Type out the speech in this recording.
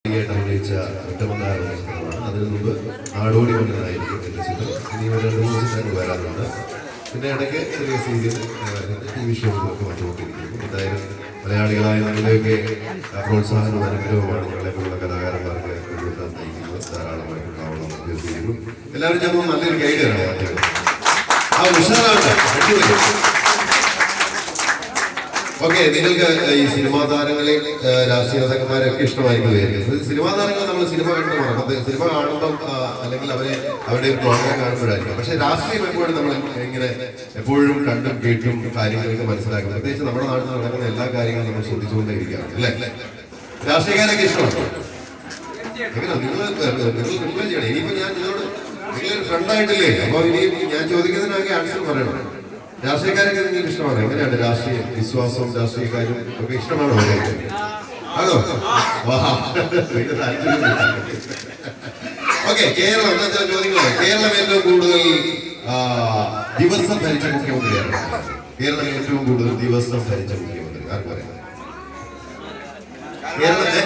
അഭിനയിച്ച ഒറ്റമന്ദാരം ചിത്രമാണ്. അതിന് മുമ്പ് നാടോടി മന്നനായിരിക്കും എന്റെ ചിത്രം. ഇനി ഒരു 2-3 ചിത്രങ്ങൾ വരാറുണ്ട്. പിന്നെ ഇടയ്ക്ക് ചെറിയ സീരിയൽ TV ഷോകളൊക്കെ വന്നുകൊണ്ടിരിക്കുന്നു. എന്തായാലും മലയാളികളായ നിങ്ങളുടെയൊക്കെ പ്രോത്സാഹനവും അനുഗ്രഹവുമാണ് ഞങ്ങളെപ്പോലുള്ള കലാകാരന്മാർക്ക് കൊണ്ടുവരാൻ നയിക്കുന്നത്. ധാരാളമായിട്ടുണ്ടാവണം അഭ്യർത്ഥിക്കുന്നു. എല്ലാവരും ഞാൻ നല്ലൊരു ഗൈഡ് തരാം. ഉഷാറാണ്. ഓക്കെ, നിങ്ങൾക്ക് ഈ സിനിമാ താരങ്ങളെയും രാഷ്ട്രീയ നേതാക്കന്മാരെയൊക്കെ ഇഷ്ടമായിരിക്കും. സിനിമാ താരങ്ങൾ നമ്മൾ സിനിമ കണ്ടുപോകണം. സിനിമ കാണുമ്പം അല്ലെങ്കിൽ അവരുടെ ഒരു പ്രോഗ്രാം കാണുമ്പോഴായിരിക്കും. പക്ഷെ രാഷ്ട്രീയം എപ്പോഴും നമ്മൾ ഇങ്ങനെ എപ്പോഴും കണ്ടും കേട്ടും കാര്യങ്ങളൊക്കെ മനസ്സിലാക്കും. പ്രത്യേകിച്ച് നമ്മുടെ നാട്ടിൽ നടക്കുന്ന എല്ലാ കാര്യങ്ങളും നമ്മൾ ശ്രദ്ധിച്ചുകൊണ്ടേ ഇരിക്കുകയാണ് അല്ലേ? രാഷ്ട്രീയക്കാരൊക്കെ ഇഷ്ടമാണ്. എങ്ങനെ നിങ്ങൾ റിപ്ലൈ ചെയ്യണം. ഇനിയിപ്പോ ഞാൻ നിങ്ങളോട് നിങ്ങളൊരു ഫ്രണ്ടായിട്ടില്ലേ? അപ്പൊ ഇനി ഞാൻ ചോദിക്കുന്നതിനൊക്കെ ആൻസർ പറയണം. രാഷ്ട്രീയക്കാരൊക്കെ നിങ്ങൾക്ക് ഇഷ്ടമാണ്? എങ്ങനെയാണ് രാഷ്ട്രീയ വിശ്വാസവും രാഷ്ട്രീയക്കാരും ഒക്കെ ഇഷ്ടമാണോ? ആണോ? ഓക്കെ, കേരളം എന്താ ചോദ്യങ്ങളെ? കേരളം ഏറ്റവും കൂടുതൽ ദിവസം ഭരിച്ച മുഖ്യമന്ത്രിയാണ്. കേരളം ഏറ്റവും കൂടുതൽ ദിവസം ഭരിച്ച മുഖ്യമന്ത്രി ആർക്ക് പറയാം? കേരളത്തെ